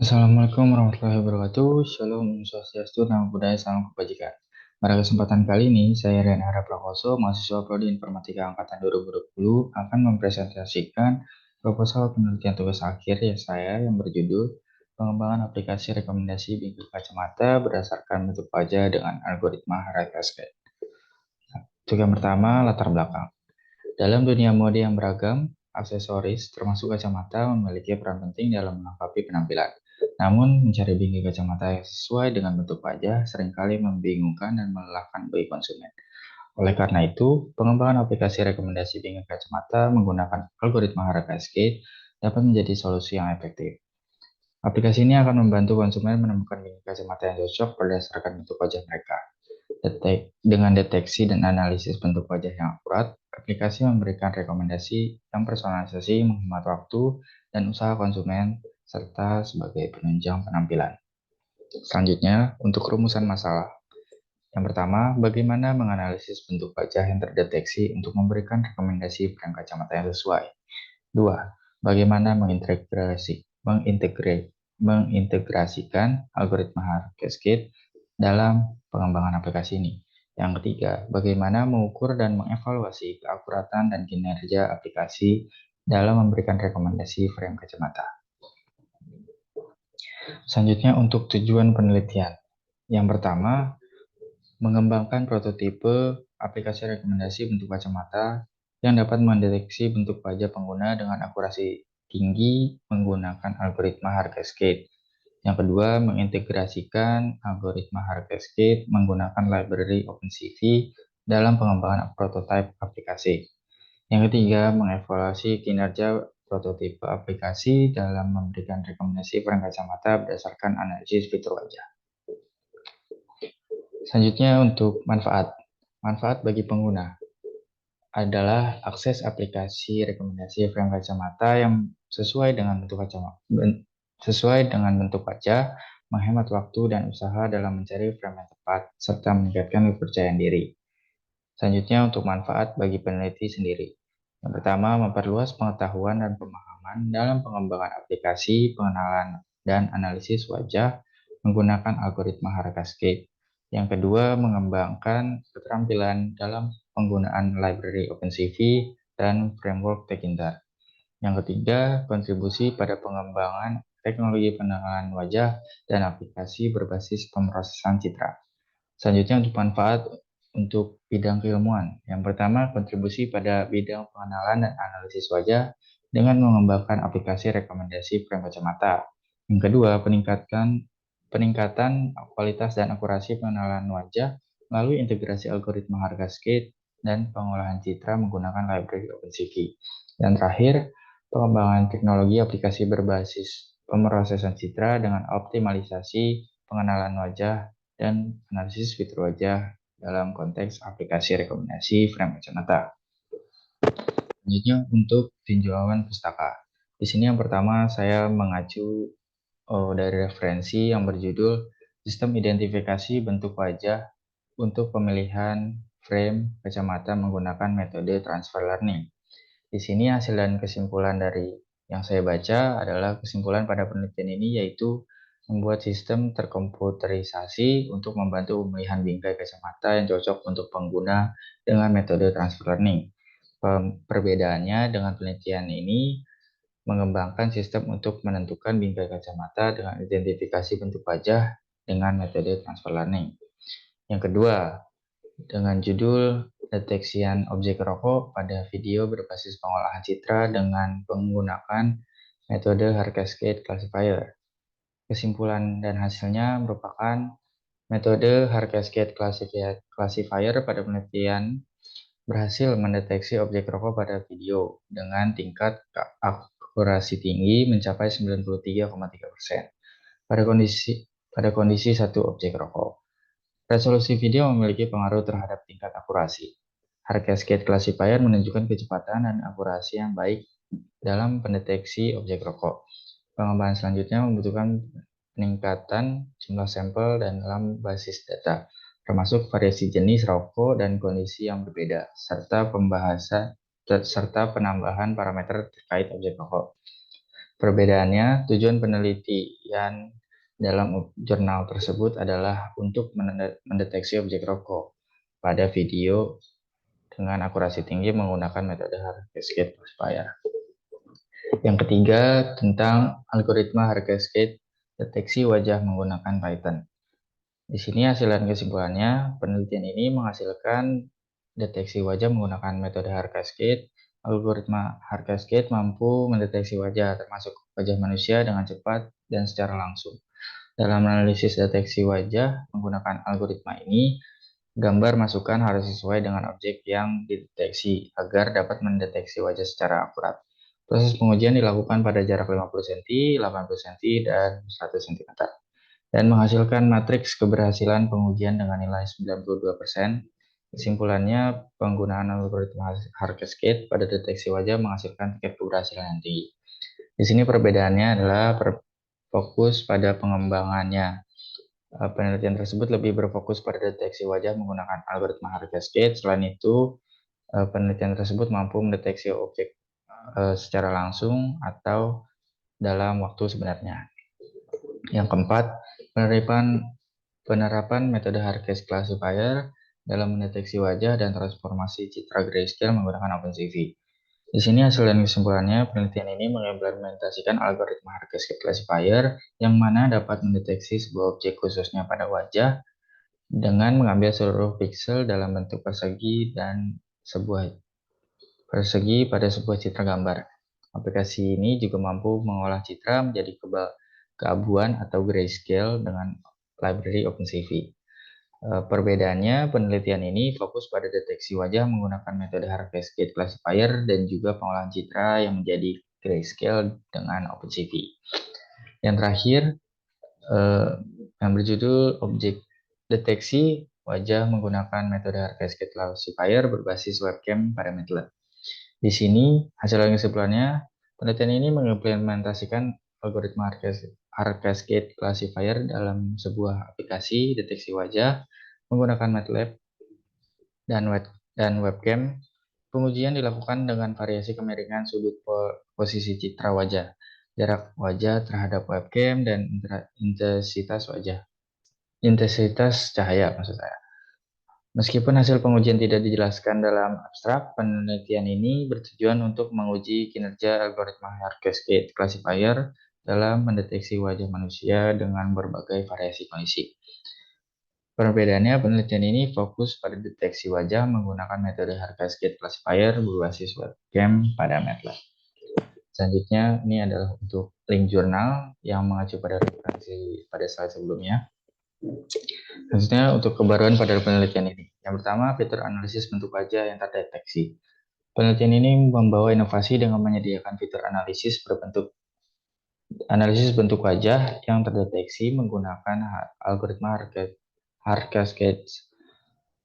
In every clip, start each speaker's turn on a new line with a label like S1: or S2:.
S1: Assalamualaikum warahmatullahi wabarakatuh. Shalom, swastiastu, namo buddhaya, salam kebajikan. Pada kesempatan kali ini, saya Rian Hara Prakoso, mahasiswa Prodi Informatika Angkatan 2020, akan mempresentasikan proposal penelitian tugas akhir ya saya yang berjudul Pengembangan aplikasi rekomendasi bingkai kacamata berdasarkan bentuk wajah dengan algoritma Harvey Cascade. Untuk yang pertama, latar belakang. Dalam dunia mode yang beragam, aksesoris termasuk kacamata memiliki peran penting dalam melengkapi penampilan. Namun, mencari bingkai kacamata yang sesuai dengan bentuk wajah seringkali membingungkan dan melelahkan bagi konsumen. Oleh karena itu, pengembangan aplikasi rekomendasi bingkai kacamata menggunakan algoritma Hara Cascade dapat menjadi solusi yang efektif. Aplikasi ini akan membantu konsumen menemukan bingkai kacamata yang cocok berdasarkan bentuk wajah mereka. Dengan deteksi dan analisis bentuk wajah yang akurat, aplikasi memberikan rekomendasi yang personalisasi, menghemat waktu dan usaha konsumen, serta sebagai penunjang penampilan. Selanjutnya, untuk rumusan masalah. Yang pertama, bagaimana menganalisis bentuk wajah yang terdeteksi untuk memberikan rekomendasi brand kacamata yang sesuai. Dua, bagaimana mengintegrasikan algoritma Hard Cascade dalam pengembangan aplikasi ini. Yang ketiga, bagaimana mengukur dan mengevaluasi keakuratan dan kinerja aplikasi dalam memberikan rekomendasi frame kacamata. Selanjutnya untuk tujuan penelitian. Yang pertama, mengembangkan prototipe aplikasi rekomendasi bentuk kacamata yang dapat mendeteksi bentuk wajah pengguna dengan akurasi tinggi menggunakan algoritma Hard Cascade. Yang kedua, mengintegrasikan algoritma Hard Cascade menggunakan library OpenCV dalam pengembangan prototipe aplikasi. Yang ketiga, mengevaluasi kinerja prototipe aplikasi dalam memberikan rekomendasi peran kacamata berdasarkan analisis fitur wajah. Selanjutnya untuk manfaat. Manfaat bagi pengguna adalah akses aplikasi rekomendasi frame kacamata yang sesuai dengan bentuk wajah, menghemat waktu dan usaha dalam mencari frame yang tepat, serta meningkatkan kepercayaan diri. Selanjutnya untuk manfaat bagi peneliti sendiri. Yang pertama, memperluas pengetahuan dan pemahaman dalam pengembangan aplikasi, pengenalan, dan analisis wajah menggunakan algoritma Hara Cascade. Yang kedua, mengembangkan keterampilan dalam penggunaan library OpenCV dan framework Tekintar. Yang ketiga, kontribusi pada pengembangan teknologi pengenalan wajah dan aplikasi berbasis pemrosesan citra. Selanjutnya untuk manfaat untuk bidang keilmuan. Yang pertama, kontribusi pada bidang pengenalan dan analisis wajah dengan mengembangkan aplikasi rekomendasi frame kacamata. Yang kedua, peningkatan kualitas dan akurasi pengenalan wajah melalui integrasi algoritma Hard Cascade dan pengolahan citra menggunakan library OpenCV. Dan terakhir, pengembangan teknologi aplikasi berbasis pemrosesan citra dengan optimalisasi pengenalan wajah dan analisis fitur wajah dalam konteks aplikasi rekomendasi frame kacamata. Selanjutnya untuk tinjauan pustaka. Di sini yang pertama saya mengacu dari referensi yang berjudul Sistem Identifikasi Bentuk Wajah untuk Pemilihan Frame Kacamata menggunakan metode Transfer Learning. Di sini hasil dan kesimpulan dari yang saya baca adalah kesimpulan pada penelitian ini yaitu membuat sistem terkomputerisasi untuk membantu pemilihan bingkai kacamata yang cocok untuk pengguna dengan metode transfer learning. Perbedaannya dengan penelitian ini mengembangkan sistem untuk menentukan bingkai kacamata dengan identifikasi bentuk wajah dengan metode transfer learning. Yang kedua, dengan judul Deteksian Objek Rokok pada video berbasis pengolahan citra dengan menggunakan metode Hard Cascade Classifier. Kesimpulan dan hasilnya merupakan metode Hard Cascade Classifier pada penelitian berhasil mendeteksi objek rokok pada video dengan tingkat akurasi tinggi mencapai 93,3% pada kondisi satu objek rokok. Resolusi video memiliki pengaruh terhadap tingkat akurasi. Hard Cascade Classifier menunjukkan kecepatan dan akurasi yang baik dalam pendeteksi objek rokok. Pengembangan selanjutnya membutuhkan peningkatan jumlah sampel dan dalam basis data, termasuk variasi jenis rokok dan kondisi yang berbeda, serta penambahan parameter terkait objek rokok. Perbedaannya, tujuan penelitian dalam jurnal tersebut adalah untuk mendeteksi objek rokok pada video dengan akurasi tinggi menggunakan metode hard cascade classifier. Yang ketiga, tentang algoritma hard cascade deteksi wajah menggunakan Python. Di sini hasil dan kesimpulannya, penelitian ini menghasilkan deteksi wajah menggunakan metode hard cascade. Algoritma hard cascade mampu mendeteksi wajah, termasuk wajah manusia dengan cepat dan secara langsung. Dalam analisis deteksi wajah menggunakan algoritma ini, gambar masukan harus sesuai dengan objek yang dideteksi agar dapat mendeteksi wajah secara akurat. Proses pengujian dilakukan pada jarak 50 cm, 80 cm, dan 100 cm dan menghasilkan matriks keberhasilan pengujian dengan nilai 92%. Kesimpulannya, penggunaan algoritma hard cascade pada deteksi wajah menghasilkan tingkat keberhasilan yang tinggi. Di sini perbedaannya adalah fokus pada pengembangannya. Penelitian tersebut lebih berfokus pada deteksi wajah menggunakan algoritma hard cascade. Selain itu, penelitian tersebut mampu mendeteksi objek secara langsung atau dalam waktu sebenarnya. Yang keempat, penerapan metode hard cascade classifier dalam mendeteksi wajah dan transformasi citra grayscale menggunakan OpenCV. Di sini hasil dan kesimpulannya, penelitian ini mengimplementasikan algoritma hard cascade classifier yang mana dapat mendeteksi sebuah objek khususnya pada wajah dengan mengambil seluruh piksel dalam bentuk persegi pada sebuah citra gambar. Aplikasi ini juga mampu mengolah citra menjadi keabuan atau grayscale dengan library OpenCV. Perbedaannya, penelitian ini fokus pada deteksi wajah menggunakan metode hard cascade classifier dan juga pengolahan citra yang menjadi grayscale dengan OpenCV. Yang terakhir, yang berjudul objek deteksi wajah menggunakan metode hard cascade classifier berbasis webcam pada MATLAB. Di sini, hasil kesimpulannya, penelitian ini mengimplementasikan algoritma hard cascade classifier dalam sebuah aplikasi deteksi wajah menggunakan MATLAB dan webcam. Pengujian dilakukan dengan variasi kemiringan sudut posisi citra wajah, jarak wajah terhadap webcam, dan intensitas cahaya maksud saya. Meskipun hasil pengujian tidak dijelaskan dalam abstrak, penelitian ini bertujuan untuk menguji kinerja algoritma hard cascade classifier dalam mendeteksi wajah manusia dengan berbagai variasi kondisi. Perbedaannya, penelitian ini fokus pada deteksi wajah menggunakan metode hard cascade classifier berbasis webcam pada MATLAB. Selanjutnya, ini adalah untuk link jurnal yang mengacu pada referensi pada slide sebelumnya. Selanjutnya, untuk kebaruan pada penelitian ini. Yang pertama, fitur analisis bentuk wajah yang terdeteksi. Penelitian ini membawa inovasi dengan menyediakan fitur analisis bentuk wajah yang terdeteksi menggunakan algoritma hard cascade.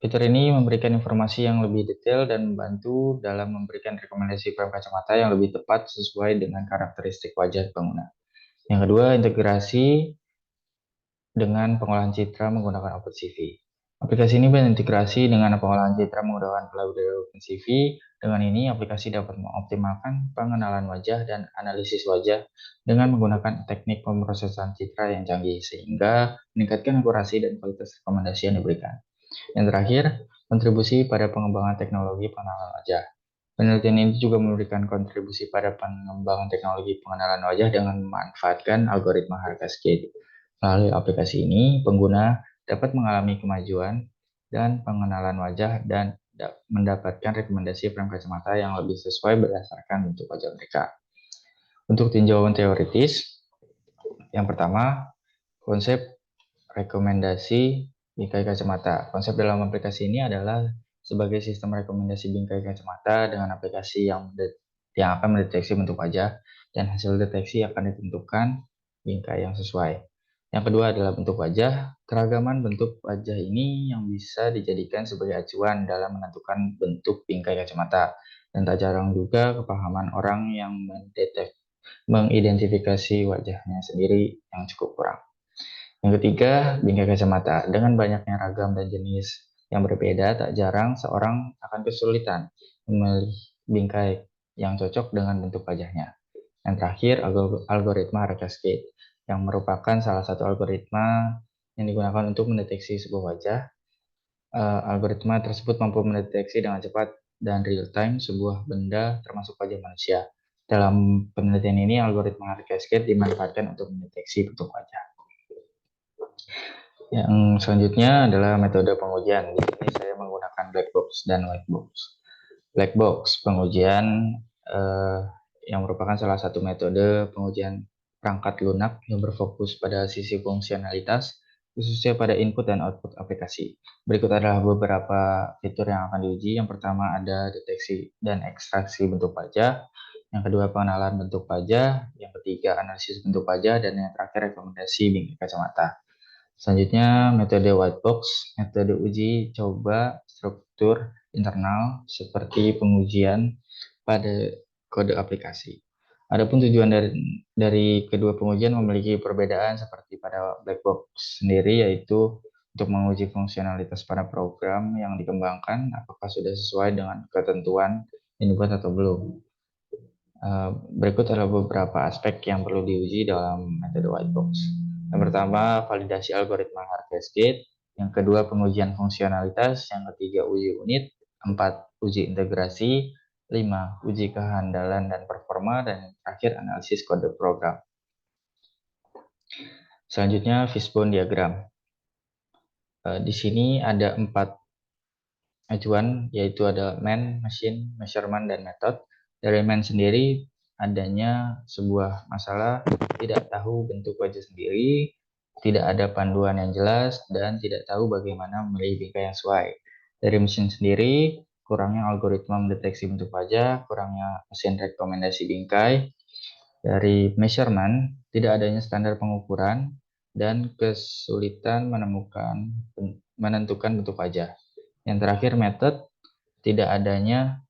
S1: Fitur ini memberikan informasi yang lebih detail dan membantu dalam memberikan rekomendasi frame kacamata yang lebih tepat sesuai dengan karakteristik wajah pengguna. Yang kedua, integrasi dengan pengolahan citra menggunakan OpenCV. Aplikasi ini berintegrasi dengan pengolahan citra menggunakan library OpenCV. Dengan ini, aplikasi dapat mengoptimalkan pengenalan wajah dan analisis wajah dengan menggunakan teknik pemrosesan citra yang canggih, sehingga meningkatkan akurasi dan kualitas rekomendasi yang diberikan. Yang terakhir, kontribusi pada pengembangan teknologi pengenalan wajah. Penelitian ini juga memberikan kontribusi pada pengembangan teknologi pengenalan wajah dengan memanfaatkan algoritma hard cascade. Melalui aplikasi ini, pengguna dapat mengalami kemajuan dan pengenalan wajah dan mendapatkan rekomendasi frame kacamata yang lebih sesuai berdasarkan bentuk wajah mereka. Untuk tinjauan teoritis, yang pertama, konsep rekomendasi bingkai kacamata. Konsep dalam aplikasi ini adalah sebagai sistem rekomendasi bingkai kacamata dengan aplikasi yang akan mendeteksi bentuk wajah dan hasil deteksi akan ditentukan bingkai yang sesuai. Yang kedua adalah bentuk wajah. Keragaman bentuk wajah ini yang bisa dijadikan sebagai acuan dalam menentukan bentuk bingkai kacamata. Dan tak jarang juga kepahaman orang yang mengidentifikasi wajahnya sendiri yang cukup kurang. Yang ketiga, bingkai kacamata. Dengan banyaknya ragam dan jenis yang berbeda, tak jarang seorang akan kesulitan memilih bingkai yang cocok dengan bentuk wajahnya. Yang terakhir, algoritma hard cascade, yang merupakan salah satu algoritma yang digunakan untuk mendeteksi sebuah wajah. Algoritma tersebut mampu mendeteksi dengan cepat dan real-time sebuah benda termasuk wajah manusia. Dalam penelitian ini, algoritma hard cascade dimanfaatkan untuk mendeteksi bentuk wajah. Yang selanjutnya adalah metode pengujian. Di sini saya menggunakan black box dan white box. Black box pengujian yang merupakan salah satu metode pengujian perangkat lunak yang berfokus pada sisi fungsionalitas, khususnya pada input dan output aplikasi. Berikut adalah beberapa fitur yang akan diuji. Yang pertama ada deteksi dan ekstraksi bentuk wajah. Yang kedua pengenalan bentuk wajah. Yang ketiga analisis bentuk wajah. Dan yang terakhir rekomendasi bingkai kacamata. Selanjutnya, metode white box, metode uji coba struktur internal seperti pengujian pada kode aplikasi. Adapun tujuan dari kedua pengujian memiliki perbedaan seperti pada black box sendiri, yaitu untuk menguji fungsionalitas pada program yang dikembangkan, apakah sudah sesuai dengan ketentuan yang dibuat atau belum. Berikut adalah beberapa aspek yang perlu diuji dalam metode white box. Yang pertama, validasi algoritma hard cascade. Yang kedua, pengujian fungsionalitas. Yang ketiga, uji unit. 4, uji integrasi. 5, uji kehandalan dan performa. Dan yang terakhir, analisis kode program. Selanjutnya, fishbone diagram. Di sini ada 4 acuan, yaitu ada man, machine, measurement, dan method. Dari man sendiri, adanya sebuah masalah, tidak tahu bentuk wajah sendiri, tidak ada panduan yang jelas, dan tidak tahu bagaimana memilih bingkai yang sesuai. Dari mesin sendiri, kurangnya algoritma mendeteksi bentuk wajah, kurangnya mesin rekomendasi bingkai. Dari measurement, tidak adanya standar pengukuran, dan kesulitan menentukan bentuk wajah. Yang terakhir, method, tidak adanya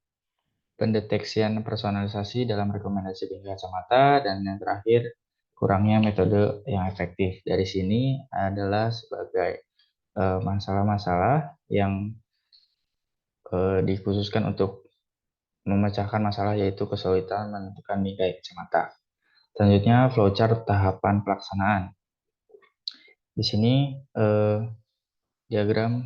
S1: pendeteksian personalisasi dalam rekomendasi bingkai kacamata. Dan yang terakhir, kurangnya metode yang efektif. Dari sini adalah sebagai masalah-masalah yang dikhususkan untuk memecahkan masalah, yaitu kesulitan menentukan bingkai kacamata. Selanjutnya, flowchart tahapan pelaksanaan. Di sini diagram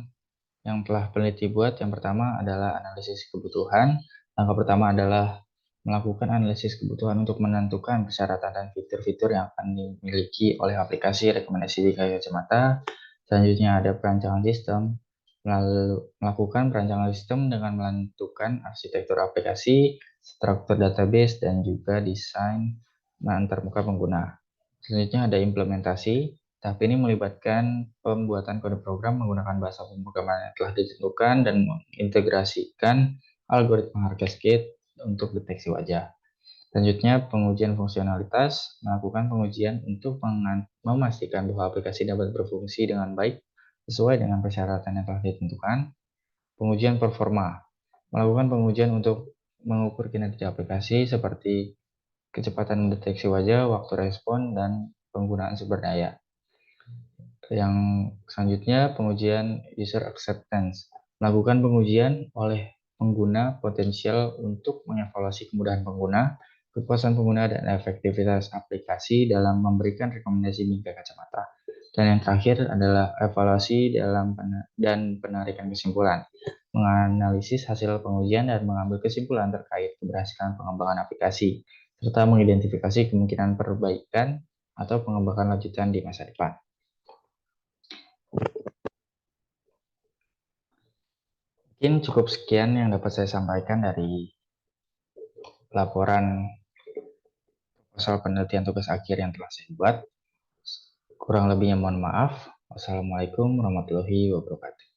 S1: yang telah peneliti buat, yang pertama adalah analisis kebutuhan. Langkah pertama adalah melakukan analisis kebutuhan untuk menentukan persyaratan dan fitur-fitur yang akan dimiliki oleh aplikasi rekomendasi bingkai kacamata. Selanjutnya ada perancangan sistem. Lalu melakukan perancangan sistem dengan menentukan arsitektur aplikasi, struktur database, dan juga desain antarmuka pengguna. Selanjutnya ada implementasi. Tahap ini melibatkan pembuatan kode program menggunakan bahasa pemrograman yang telah ditentukan dan mengintegrasikan algoritma hard cascade untuk deteksi wajah. Selanjutnya, pengujian fungsionalitas. Melakukan pengujian untuk memastikan bahwa aplikasi dapat berfungsi dengan baik sesuai dengan persyaratan yang telah ditentukan. Pengujian performa. Melakukan pengujian untuk mengukur kinerja aplikasi seperti kecepatan mendeteksi wajah, waktu respon, dan penggunaan sumber daya. Yang selanjutnya, pengujian user acceptance. Melakukan pengujian oleh pengguna potensial untuk mengevaluasi kemudahan pengguna, kepuasan pengguna, dan efektivitas aplikasi dalam memberikan rekomendasi bingkai kacamata. Dan yang terakhir adalah evaluasi dan penarikan kesimpulan. Menganalisis hasil pengujian dan mengambil kesimpulan terkait keberhasilan pengembangan aplikasi, serta mengidentifikasi kemungkinan perbaikan atau pengembangan lanjutan di masa depan. Mungkin cukup sekian yang dapat saya sampaikan dari laporan soal penelitian tugas akhir yang telah saya buat. Kurang lebihnya mohon maaf. Wassalamualaikum warahmatullahi wabarakatuh.